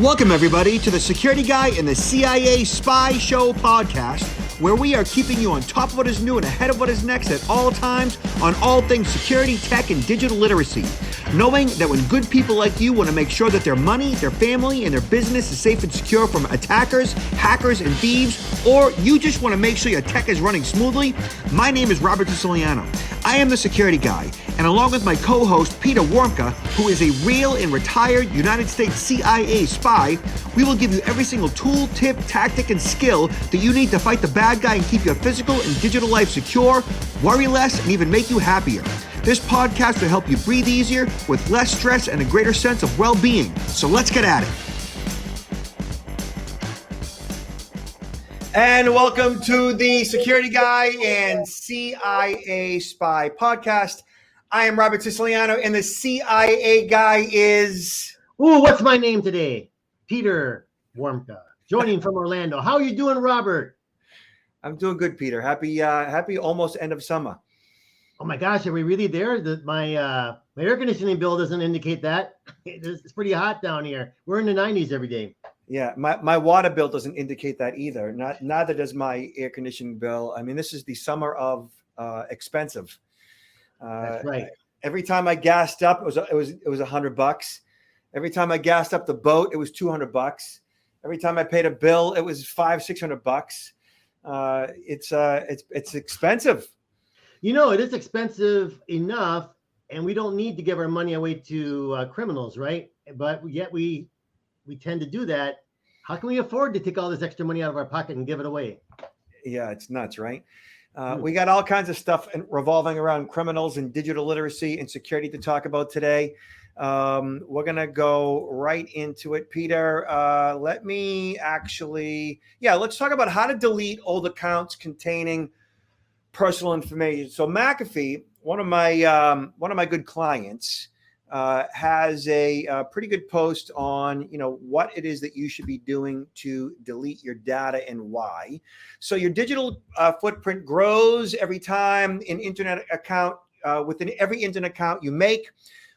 Welcome, everybody, to the Security Guy and the CIA Spy Show podcast, where we are keeping you on top of what is new and ahead of what is next at all times on all things security, tech, and digital literacy. Knowing that when good people like you want to make sure that their money, their family, and their business is safe and secure from attackers, hackers, and thieves, or you just want to make sure your tech is running smoothly, my name is Robert Siciliano. I am the Security Guy, and along with my co-host, Peter Warmka, who is a real and retired United States CIA spy, we will give you every single tool, tip, tactic, and skill that you need to fight the bad guy and keep your physical and digital life secure, worry less, and even make you happier. This podcast will help you breathe easier with less stress and a greater sense of well-being. So let's get at it. And welcome to the Security Guy and CIA Spy podcast. I am Robert Siciliano, and the CIA guy is... Ooh, what's my name today? Peter Warmka, joining from Orlando. How are you doing, Robert? I'm doing good, Peter. Happy almost end of summer. Oh my gosh, are we really there? My air conditioning bill doesn't indicate that. It's pretty hot down here. We're in the 90s every day. Yeah, my water bill doesn't indicate that either. Neither does my air conditioning bill. I mean, this is the summer of expensive. That's right. Every time I gassed up, it was $100. Every time I gassed up the boat, it was $200. Every time I paid a bill, it was $500-600. It's expensive. You know, it is expensive enough, and we don't need to give our money away to criminals, right? But yet we tend to do that. How can we afford to take all this extra money out of our pocket and give it away? Yeah, it's nuts, right? We got all kinds of stuff revolving around criminals and digital literacy and security to talk about today. We're going to go right into it. Peter, let's talk about how to delete old accounts containing personal information. So McAfee, one of my good clients, has a pretty good post on, what it is that you should be doing to delete your data and why. So your digital footprint grows every time within every internet account you make,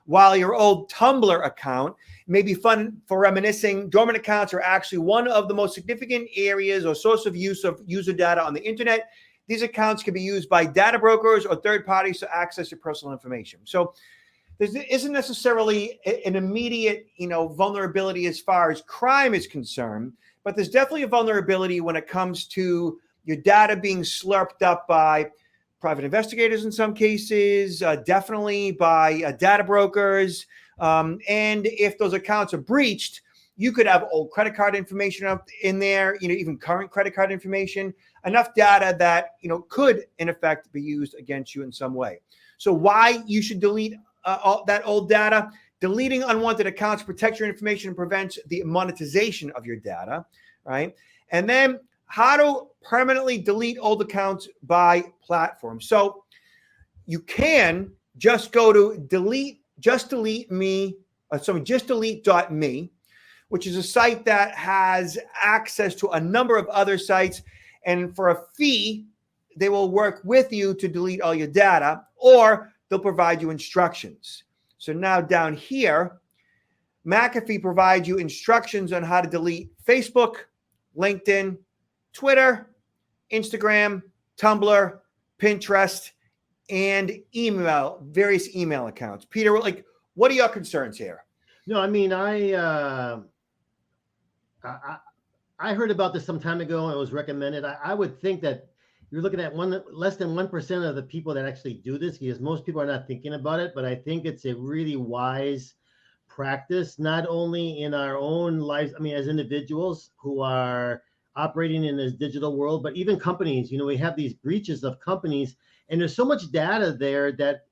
while your old Tumblr account may be fun for reminiscing. Dormant accounts are actually one of the most significant areas or source of use of user data on the internet. These accounts can be used by data brokers or third parties to access your personal information. So there isn't necessarily an immediate, vulnerability as far as crime is concerned, but there's definitely a vulnerability when it comes to your data being slurped up by private investigators in some cases, definitely by data brokers. And if those accounts are breached, you could have old credit card information up in there, even current credit card information, enough data that, could in effect be used against you in some way. So why you should delete all that old data? Deleting unwanted accounts protects your information and prevents the monetization of your data, right? And then how to permanently delete old accounts by platform. So you can just go to justdelete.me, which is a site that has access to a number of other sites. And for a fee, they will work with you to delete all your data, or they'll provide you instructions. So now down here, McAfee provides you instructions on how to delete Facebook, LinkedIn, Twitter, Instagram, Tumblr, Pinterest, and various email accounts. Peter, what are your concerns here? No, I mean, I heard about this some time ago, and it was recommended. I would think that you're looking at less than 1% of the people that actually do this, because most people are not thinking about it. But I think it's a really wise practice, not only in our own lives, as individuals who are operating in this digital world, but even companies. We have these breaches of companies, and there's so much data there that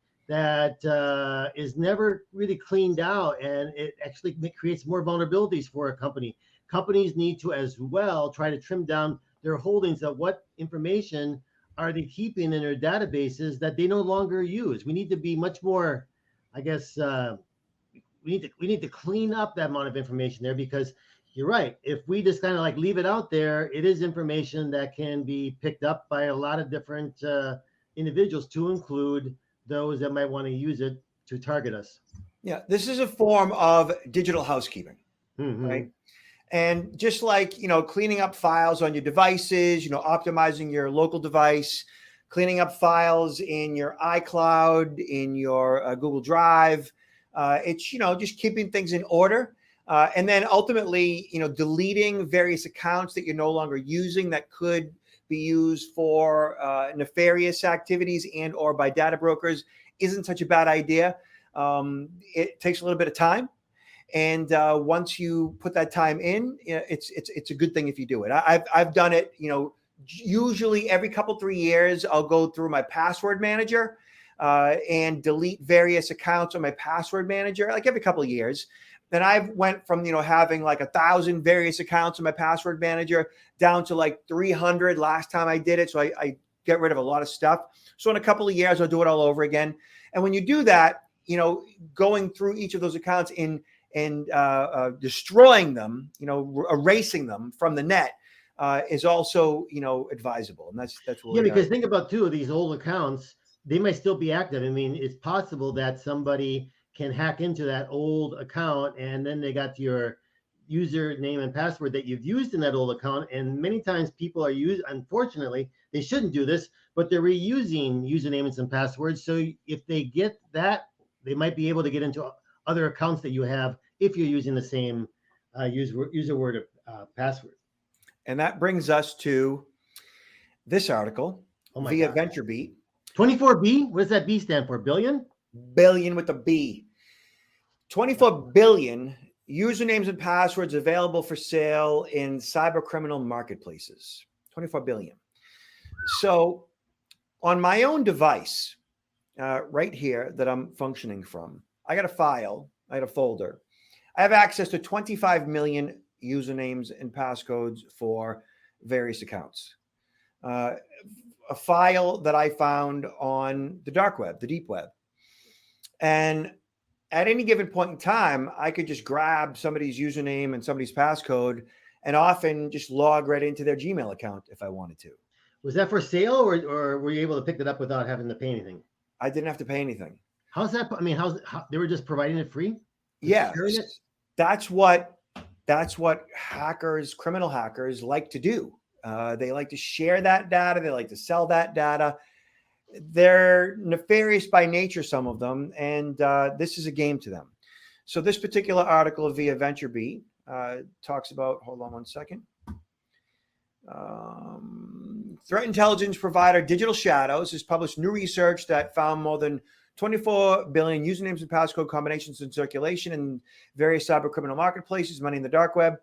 is never really cleaned out, and it actually creates more vulnerabilities for a company. Companies need to as well try to trim down their holdings of what information are they keeping in their databases that they no longer use. We need to be much more, we need to clean up that amount of information there, because you're right. If we just kind of leave it out there, it is information that can be picked up by a lot of different individuals, to include those that might want to use it to target us. Yeah, this is a form of digital housekeeping. Mm-hmm. right? And just like, cleaning up files on your devices, optimizing your local device, cleaning up files in your iCloud, in your Google Drive, it's, just keeping things in order. And then ultimately, deleting various accounts that you're no longer using that could be used for nefarious activities and or by data brokers isn't such a bad idea. It takes a little bit of time. And once you put that time in, it's a good thing if you do it. I've done it, usually every couple, 3 years, I'll go through my password manager and delete various accounts on my password manager, like every couple of years. Then I've went from, having like 1,000 various accounts in my password manager down to like 300 last time I did it. So I get rid of a lot of stuff. So in a couple of years, I'll do it all over again. And when you do that, going through each of those accounts and destroying them, erasing them from the net is also, advisable. And that's what because think about too, these old accounts, they might still be active. I mean, it's possible that somebody can hack into that old account and then they got your username and password that you've used in that old account. And many times people are unfortunately, they shouldn't do this, but they're reusing usernames and passwords. So if they get that, they might be able to get into other accounts that you have if you're using the same user word password. And that brings us to this article via VentureBeat. 24B, what does that B stand for? Billion? Billion with a B. 24 billion usernames and passwords available for sale in cybercriminal marketplaces. 24 billion. So on my own device, right here that I'm functioning from, I got a file, I got a folder. I have access to 25 million usernames and passcodes for various accounts. A file that I found on the dark web, the deep web. And at any given point in time, I could just grab somebody's username and somebody's passcode and often just log right into their Gmail account if I wanted to. Was that for sale or were you able to pick that up without having to pay anything? I didn't have to pay anything. How's that? I mean, how they were just providing it free? Yeah, that's what criminal hackers like to do. They like to share that data. They like to sell that data. They're nefarious by nature, some of them, and this is a game to them. So this particular article via VentureBeat talks about, hold on one second. Threat intelligence provider Digital Shadows has published new research that found more than 24 billion usernames and passcode combinations in circulation in various cybercriminal marketplaces, money in the dark web,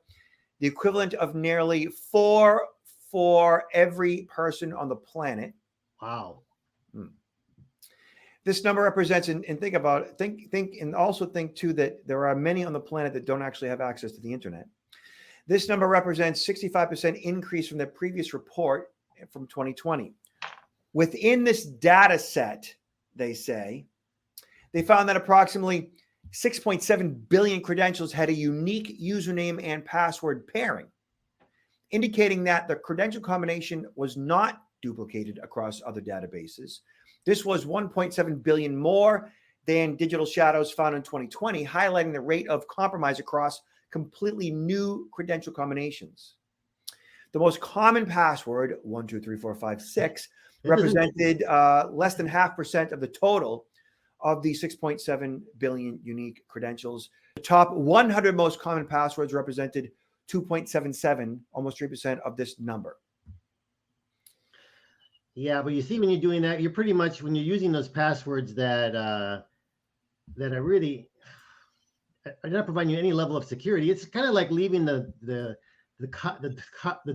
the equivalent of nearly 4 for every person on the planet. Wow. This number represents, and think about it, think, and also think too that there are many on the planet that don't actually have access to the internet. This number represents 65% increase from the previous report from 2020. Within this data set, they say, they found that approximately 6.7 billion credentials had a unique username and password pairing, indicating that the credential combination was not duplicated across other databases. This was 1.7 billion more than Digital Shadows found in 2020, highlighting the rate of compromise across completely new credential combinations. The most common password, 1234556, represented less than 0.5% of the total of the 6.7 billion unique credentials. The top 100 most common passwords represented 2.77, almost 3% of this number. Yeah, but you see, when you're doing that, you're pretty much, when you're using those passwords that are really, are not providing you any level of security. It's kind of like leaving the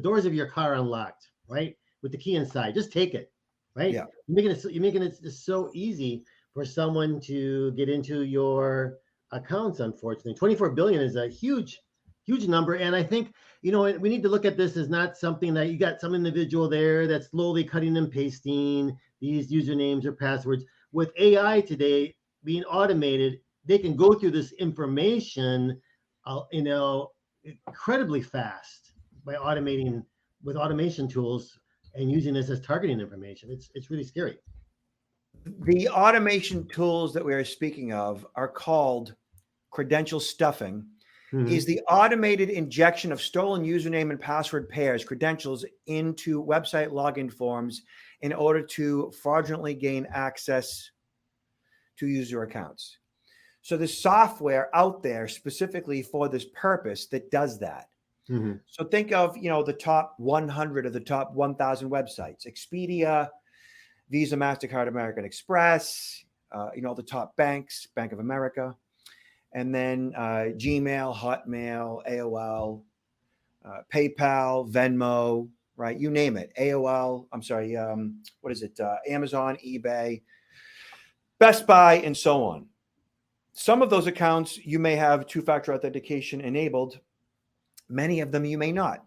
doors of your car unlocked, right, with the key inside. Just take it, right? Yeah. You're making it just so easy for someone to get into your accounts. Unfortunately, 24 billion is a huge number, and I think, we need to look at this as not something that you got some individual there that's slowly cutting and pasting these usernames or passwords. With AI today being automated, they can go through this information, incredibly fast by automating with automation tools and using this as targeting information. It's really scary. The automation tools that we are speaking of are called credential stuffing, is the automated injection of stolen username and password pairs, credentials into website login forms in order to fraudulently gain access to user accounts. So there's software out there specifically for this purpose that does that. So think of, the top 100 of the top 1,000 websites: Expedia, Visa, MasterCard, American Express, the top banks, Bank of America, and then Gmail, Hotmail, AOL, PayPal, Venmo, right? You name it. AOL, I'm sorry, what is it? Amazon, eBay, Best Buy, and so on. Some of those accounts, you may have two-factor authentication enabled. Many of them you may not.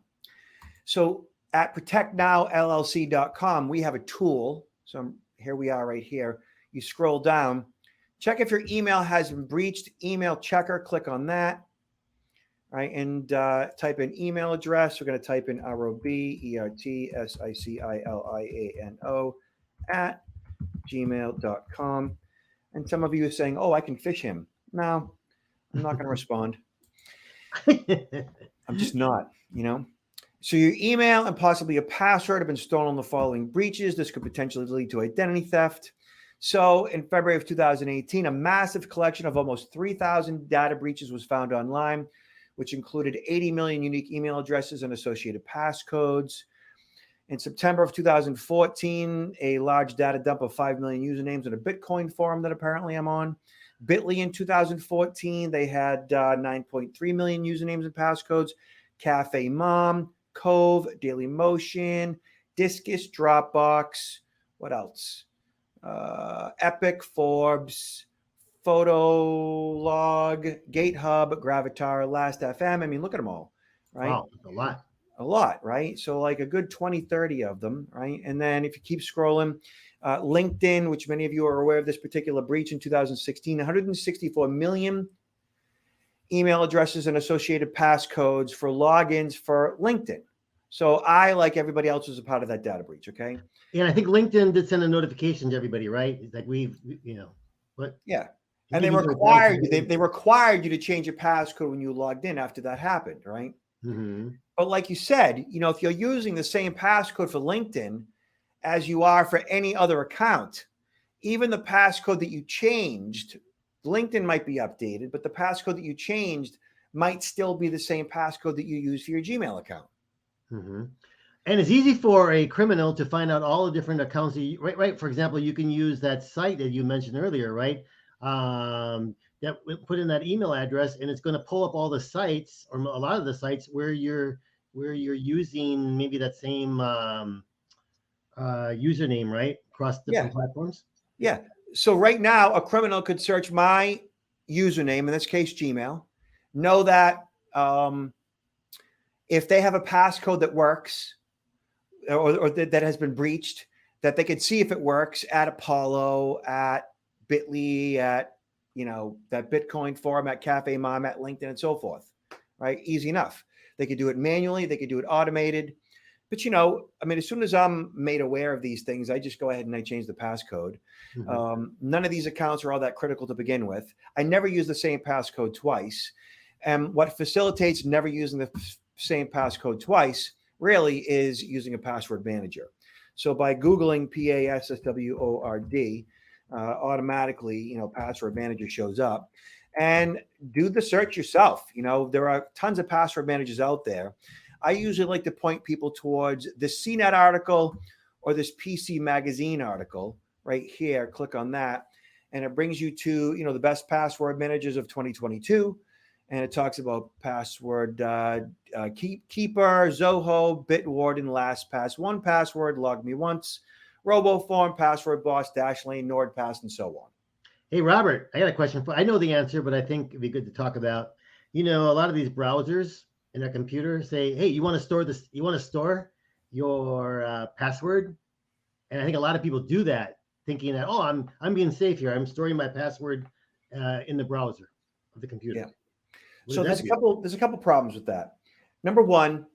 So at protectnowllc.com, we have a tool. So here we are right here. You scroll down, check if your email has been breached, email checker, click on that, right? And type in email address. We're going to type in ROBERTSICILIANO at gmail.com. And some of you are saying, oh, I can phish him. No, I'm not going to respond. I'm just not, So your email and possibly a password have been stolen in the following breaches. This could potentially lead to identity theft. So in February of 2018, a massive collection of almost 3,000 data breaches was found online, which included 80 million unique email addresses and associated passcodes. In September of 2014, a large data dump of 5 million usernames in a Bitcoin forum that apparently I'm on. Bitly in 2014, they had 9.3 million usernames and passcodes. Cafe Mom, Cove, Daily Motion, Discus, Dropbox. What else? Epic, Forbes, Photolog, GateHub, Gravatar, Last.fm. I mean, look at them all, right? Wow, that's a lot. A lot, right? So like a good 20, 30 of them, right? And then if you keep scrolling, LinkedIn, which many of you are aware of this particular breach in 2016, 164 million email addresses and associated passcodes for logins for LinkedIn. So I, like everybody else, was a part of that data breach, okay? And I think LinkedIn did send a notification to everybody, right? It's like but yeah. And they required you to change your passcode when you logged in after that happened, right? But like you said, if you're using the same passcode for LinkedIn as you are for any other account, even the passcode that you changed, LinkedIn might be updated, but the passcode that you changed might still be the same passcode that you use for your Gmail account. And it's easy for a criminal to find out all the different accounts. Right. For example, you can use that site that you mentioned earlier, right? That put in that email address, and it's going to pull up all the sites, or a lot of the sites where you're using maybe that same username, right, across different platforms. Yeah. So right now, a criminal could search my username, in this case, Gmail, know that if they have a passcode that works or that has been breached, that they could see if it works at Apollo, at Bitly, at that Bitcoin forum, at Cafe Mom, at LinkedIn, and so forth, right? Easy enough. They could do it manually. They could do it automated. But, as soon as I'm made aware of these things, I just go ahead and I change the passcode. None of these accounts are all that critical to begin with. I never use the same passcode twice. And what facilitates never using the same passcode twice really is using a password manager. So by Googling PASSWORD, automatically, password manager shows up. And do the search yourself. There are tons of password managers out there. I usually like to point people towards this CNET article or this PC Magazine article right here. Click on that, and it brings you to, the best password managers of 2022. And it talks about password Keeper, Zoho, Bitwarden, LastPass, 1Password, LogMeOnce, RoboForm, Password Boss, Dashlane, NordPass, and so on. Hey, Robert, I got a question I know the answer, but I think it'd be good to talk about. A lot of these browsers in a computer say, hey, you want to store this? You want to store your password? And I think a lot of people do that, thinking that, oh, I'm being safe here. I'm storing my password in the browser of the computer. Yeah. So there's a couple problems with that. Number one,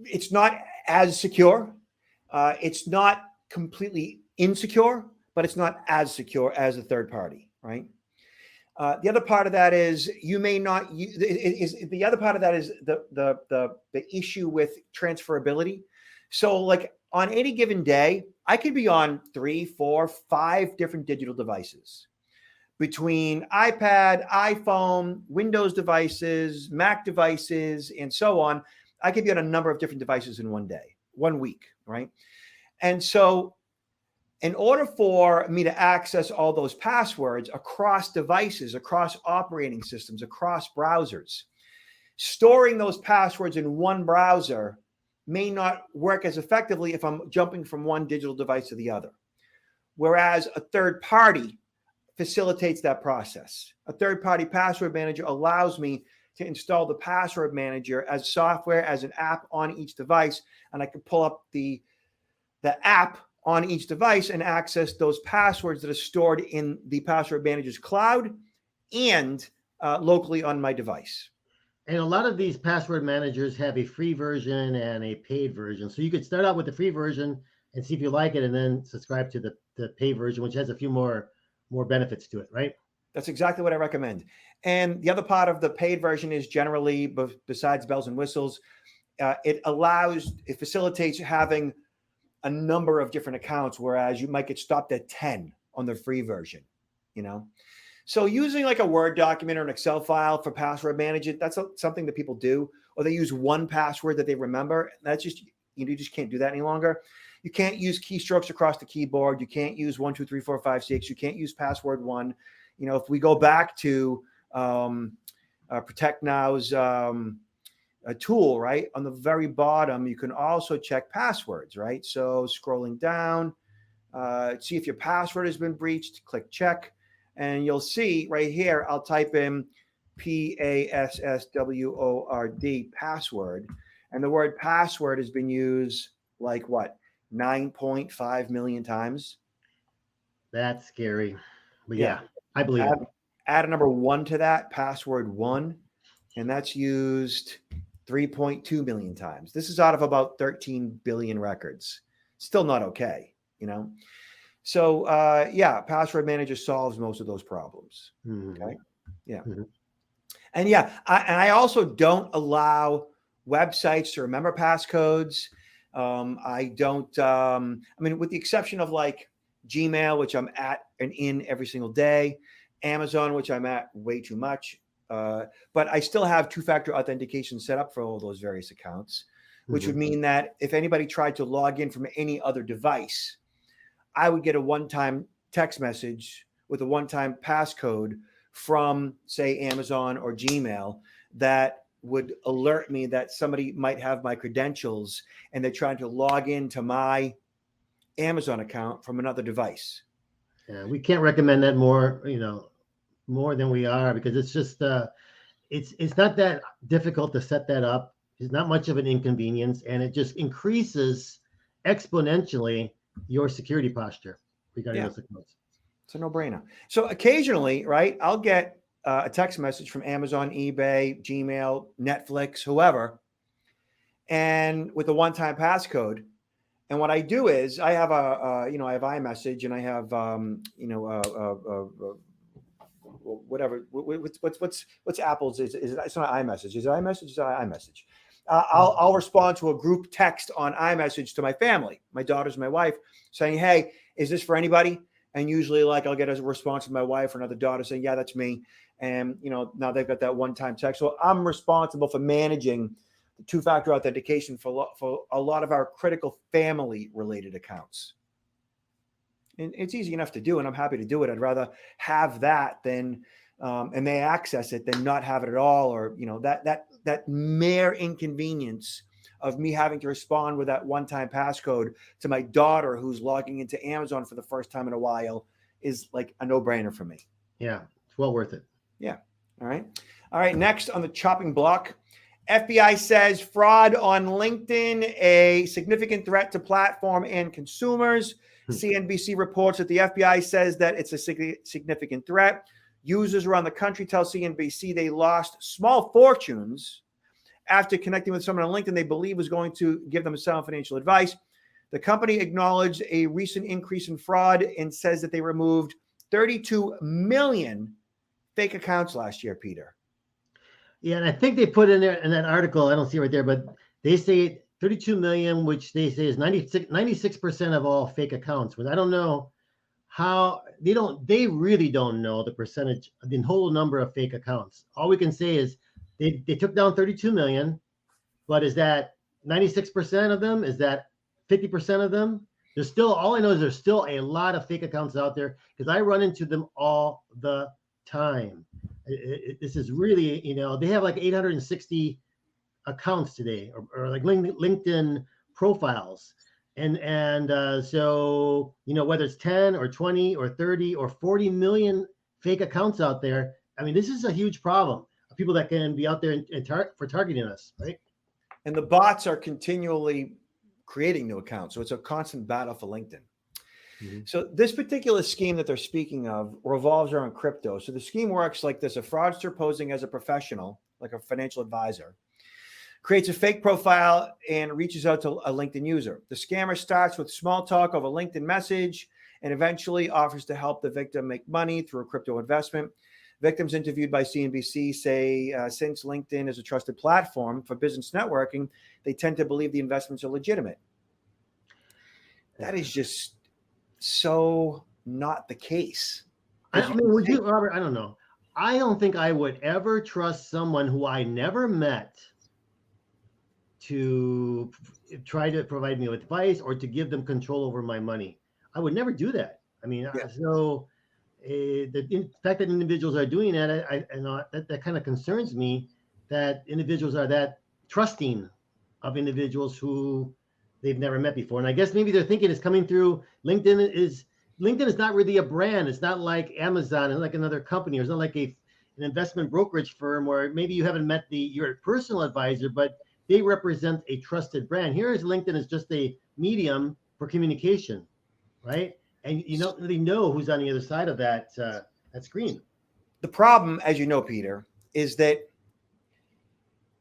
it's not as secure. It's not completely insecure, but it's not as secure as a third party, right? The other part of that is you may not. The other part of that is the issue with transferability. So, like on any given day, I could be on 3, 4, 5 different digital devices between iPad, iPhone, Windows devices, Mac devices, and so on. I could be on a number of different devices in one day, 1 week, right? And so in order for me to access all those passwords across devices, across operating systems, across browsers, storing those passwords in one browser may not work as effectively if I'm jumping from one digital device to the other. Whereas a third party facilitates that process. A third-party password manager allows me to install the password manager as software, as an app on each device, and I can pull up the app on each device and access those passwords that are stored in the password manager's cloud and locally on my device. And a lot of these password managers have a free version and a paid version. So you could start out with the free version and see if you like it, and then subscribe to the paid version, which has a few more benefits to it, right? That's exactly what I recommend. And the other part of the paid version is generally, besides bells and whistles, it facilitates having a number of different accounts, whereas you might get stopped at 10 on the free version, you know? So using like a Word document or an Excel file for password management, that's something that people do, or they use one password that they remember. That's just, you just can't do that any longer. You can't use keystrokes across the keyboard. You can't use 1, 2, 3, 4, 5, 6. You can't use password 1. You know, if we go back to Protect Now's a tool, right? On the very bottom, you can also check passwords, right? So scrolling down, see if your password has been breached, click check, and you'll see right here, I'll type in PASSWORD, password, and the word password has been used like what? 9.5 million times. That's scary. But yeah, I believe it. Add a number 1 to that, password 1, and that's used 3.2 million times. This is out of about 13 billion records. Still not okay, you know? So yeah, password manager solves most of those problems. Mm-hmm. Okay. Yeah. Mm-hmm. And yeah, I also don't allow websites to remember passcodes. I don't, I mean, with the exception of like Gmail, which I'm at and in every single day, Amazon, which I'm at way too much. But I still have two-factor authentication set up for all those various accounts, which would mean that if anybody tried to log in from any other device, I would get a one-time text message with a one-time passcode from, say, Amazon or Gmail that would alert me that somebody might have my credentials and they're trying to log into my Amazon account from another device. Yeah, we can't recommend that more than we are, because it's just it's not that difficult to set that up. It's not much of an inconvenience, and it just increases exponentially your security posture regarding those accounts. It's a no-brainer. So occasionally, right, I'll get a text message from Amazon, eBay, Gmail, Netflix, whoever, and with a one-time passcode. And what I do is I have I have iMessage, and I have whatever. What's Apple's? It's not iMessage? Is it iMessage? Is it iMessage? I'll respond to a group text on iMessage to my family, my daughters, my wife, saying, "Hey, is this for anybody?" And usually, like, I'll get a response from my wife or another daughter saying, "Yeah, that's me." And now they've got that one-time text. So I'm responsible for managing the two-factor authentication for a lot of our critical family-related accounts. And it's easy enough to do, and I'm happy to do it. I'd rather have that than and they access it than not have it at all, or that mere inconvenience of me having to respond with that one-time passcode to my daughter who's logging into Amazon for the first time in a while is like a no-brainer for me. Yeah, it's well worth it. Yeah. All right. Next on the chopping block, FBI says fraud on LinkedIn, a significant threat to platform and consumers. CNBC reports that the FBI says that it's a significant threat. Users around the country tell CNBC they lost small fortunes after connecting with someone on LinkedIn they believe was going to give them sound financial advice. The company acknowledged a recent increase in fraud and says that they removed 32 million fake accounts last year, Peter. Yeah, and I think they put in there in that article, I don't see it right there, but they say 32 million, which they say is 96% of all fake accounts. But I don't know how they really don't know the percentage, the whole number of fake accounts. All we can say is they took down 32 million, but is that 96% of them? Is that 50% of them? There's still, all I know is there's still a lot of fake accounts out there because I run into them all the time. This is really, they have like 860 accounts today, or like LinkedIn profiles. So, whether it's 10 or 20 or 30 or 40 million fake accounts out there, I mean, this is a huge problem of people that can be out there for targeting us, right? And the bots are continually creating new accounts. So it's a constant battle for LinkedIn. Mm-hmm. So this particular scheme that they're speaking of revolves around crypto. So the scheme works like this: a fraudster posing as a professional, like a financial advisor, creates a fake profile and reaches out to a LinkedIn user. The scammer starts with small talk over LinkedIn message and eventually offers to help the victim make money through a crypto investment. Victims interviewed by CNBC say since LinkedIn is a trusted platform for business networking, they tend to believe the investments are legitimate. That is just so not the case. I mean, would you, Robert? I don't know. I don't think I would ever trust someone who I never met to try to provide me with advice or to give them control over my money. I would never do that. I mean, so the fact that individuals are doing that, that kind of concerns me, that individuals are that trusting of individuals who they've never met before. And I guess maybe they're thinking it's coming through LinkedIn is not really a brand. It's not like Amazon and like another company, or it's not like an investment brokerage firm where maybe you haven't met your personal advisor, but they represent a trusted brand. Here is LinkedIn is just a medium for communication, right? And you don't really know who's on the other side of that screen. The problem, as you know, Peter, is that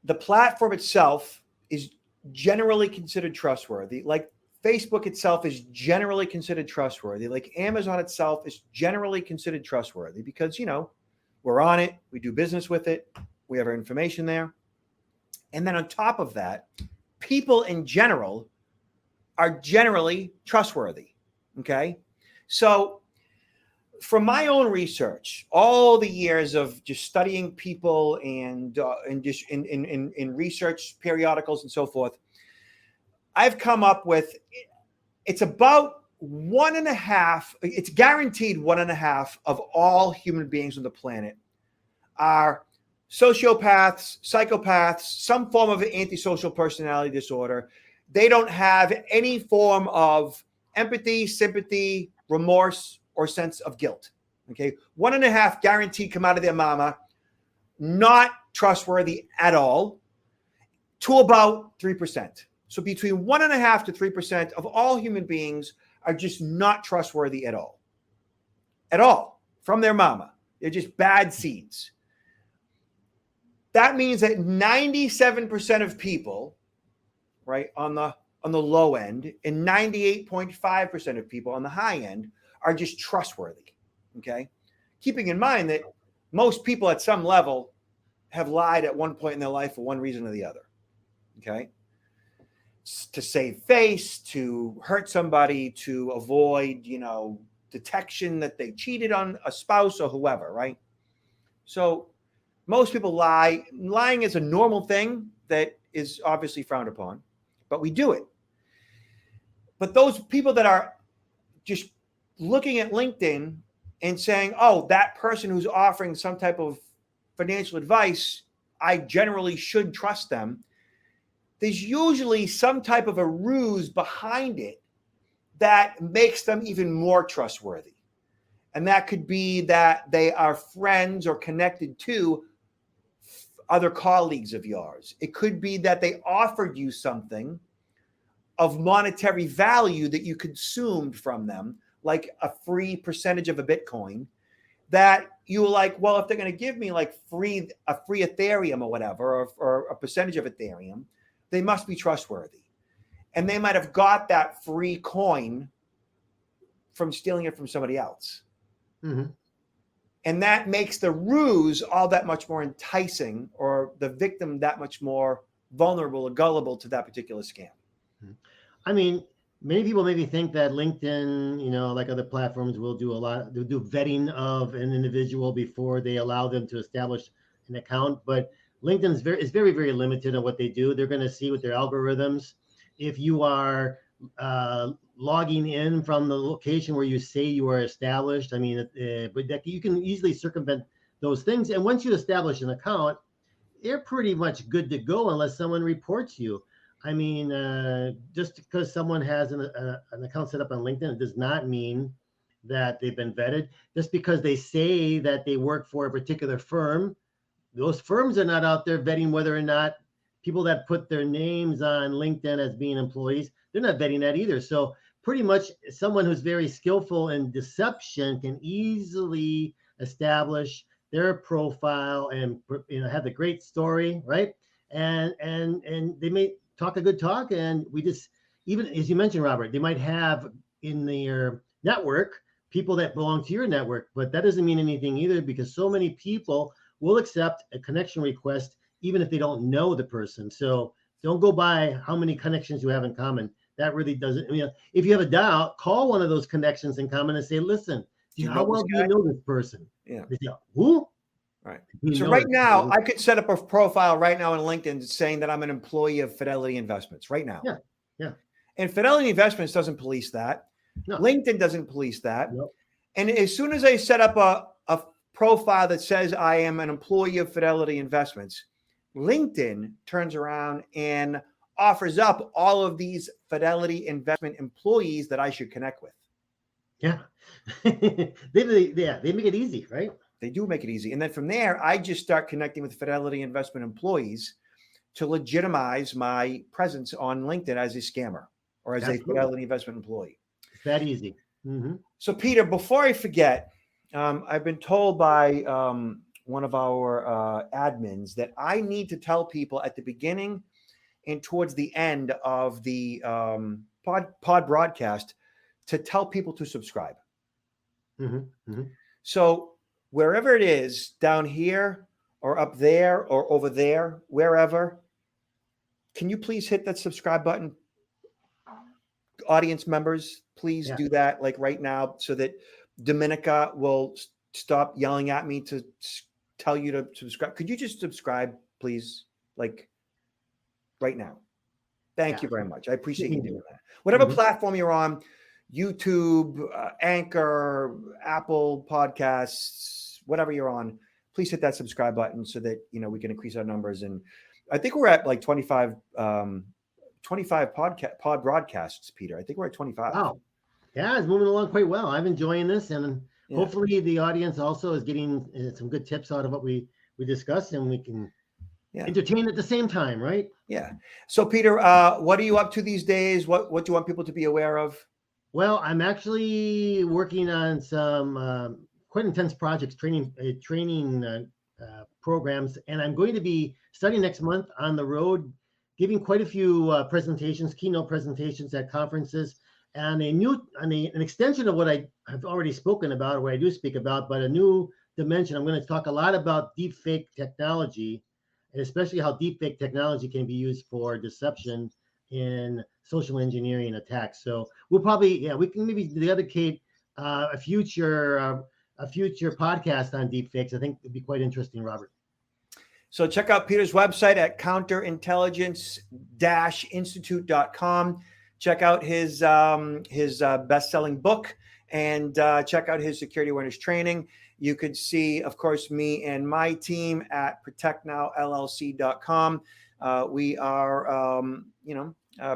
the platform itself is generally considered trustworthy. Like Facebook itself is generally considered trustworthy. Like Amazon itself is generally considered trustworthy because, we're on it, we do business with it, we have our information there. And then on top of that, people in general are generally trustworthy. Okay. So from my own research, all the years of just studying people and just in research periodicals and so forth, I've come up with, it's about 1.5, it's guaranteed 1.5 of all human beings on the planet are sociopaths, psychopaths, some form of antisocial personality disorder. They don't have any form of empathy, sympathy, remorse, or sense of guilt. Okay. 1.5 guaranteed come out of their mama, not trustworthy at all, to about 3%. So between 1.5 to 3% of all human beings are just not trustworthy at all. At all. From their mama. They're just bad seeds. That means that 97% of people, right, on the low end, and 98.5% of people on the high end are just trustworthy. Okay. Keeping in mind that most people at some level have lied at one point in their life for one reason or the other. Okay. To save face, to hurt somebody, to avoid, detection that they cheated on a spouse or whoever, right? So most people lie. Lying is a normal thing that is obviously frowned upon, but we do it. But those people that are just looking at LinkedIn and saying, oh, that person who's offering some type of financial advice, I generally should trust them. There's usually some type of a ruse behind it that makes them even more trustworthy. And that could be that they are friends or connected to other colleagues of yours. It could be that they offered you something of monetary value that you consumed from them, like a free percentage of a Bitcoin, that you were like, well, if they're going to give me like a free Ethereum or whatever, or a percentage of Ethereum, they must be trustworthy. And they might have got that free coin from stealing it from somebody else. Mm-hmm. And that makes the ruse all that much more enticing, or the victim that much more vulnerable or gullible to that particular scam. I mean, many people maybe think that LinkedIn, like other platforms, will do they'll do vetting of an individual before they allow them to establish an account. But LinkedIn is very, very limited on what they do. They're going to see with their algorithms. If you are logging in from the location where you say you are established, but that you can easily circumvent those things. And once you establish an account, they're pretty much good to go unless someone reports you. Just because someone has an account set up on LinkedIn, it does not mean that they've been vetted. Just because they say that they work for a particular firm, those firms are not out there vetting whether or not people that put their names on LinkedIn as being employees, they're not vetting that either. So pretty much someone who's very skillful in deception can easily establish their profile and have the great story, right? And they may talk a good talk, and we just, even as you mentioned, Robert, they might have in their network people that belong to your network, but that doesn't mean anything either, because so many people will accept a connection request even if they don't know the person. So don't go by how many connections you have in common. That really doesn't, if you have a doubt, call one of those connections in common and say, listen, how well do you know this person? Yeah. They say, who? Right. So right now, I could set up a profile right now on LinkedIn saying that I'm an employee of Fidelity Investments right now. Yeah. Yeah. And Fidelity Investments doesn't police that. No. LinkedIn doesn't police that. Nope. And as soon as I set up a profile that says I am an employee of Fidelity Investments, LinkedIn turns around and offers up all of these Fidelity Investment employees that I should connect with. Yeah. They make it easy, right? They do make it easy. And then from there, I just start connecting with Fidelity Investment employees to legitimize my presence on LinkedIn as a scammer or as a Fidelity Investment employee. It's that easy. Mm-hmm. So, Peter, before I forget, I've been told by one of our admins that I need to tell people at the beginning and towards the end of the pod broadcast to tell people to subscribe. Mm-hmm. Mm-hmm. So wherever it is, down here or up there or over there, wherever, can you please hit that subscribe button? Audience members, please do that like right now so that Dominica will stop yelling at me to tell you to subscribe. Could you just subscribe, please? Like right now. Thank you very much. I appreciate you doing that. Whatever platform you're on, YouTube, Anchor, Apple Podcasts, whatever you're on, please hit that subscribe button so that, we can increase our numbers. And I think we're at like 25 pod broadcasts, Peter. I think we're at 25. Wow. Yeah, it's moving along quite well. I'm enjoying this, and hopefully the audience also is getting some good tips out of what we discussed, and we can entertain at the same time, right? Yeah. So, Peter, what are you up to these days? What do you want people to be aware of? Well, I'm actually working on some quite intense projects, training programs, and I'm going to be starting next month on the road, giving quite a few presentations, keynote presentations at conferences, and an extension of what I've already spoken about, or what I do speak about, but a new dimension. I'm going to talk a lot about deepfake technology, and especially how deepfake technology can be used for deception in social engineering attacks. So we'll probably, we can maybe dedicate a future podcast on deepfakes. I think it'd be quite interesting, Robert. So check out Peter's website at counterintelligence-institute.com. Check out his best-selling book, and check out his security awareness training. You could see, of course, me and my team at protectnowllc.com. We are,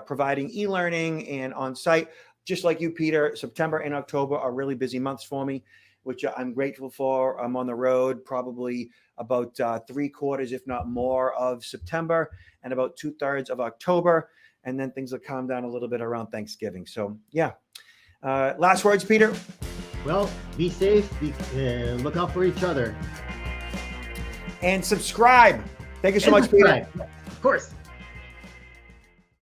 providing e-learning and on-site. Just like you, Peter, September and October are really busy months for me, which I'm grateful for. I'm on the road probably about 3/4, if not more, of September and about 2/3 of October. And then things will calm down a little bit around Thanksgiving. So, last words, Peter? Well, be safe. Look out for each other. And subscribe. Thank you so much, Peter. Of course.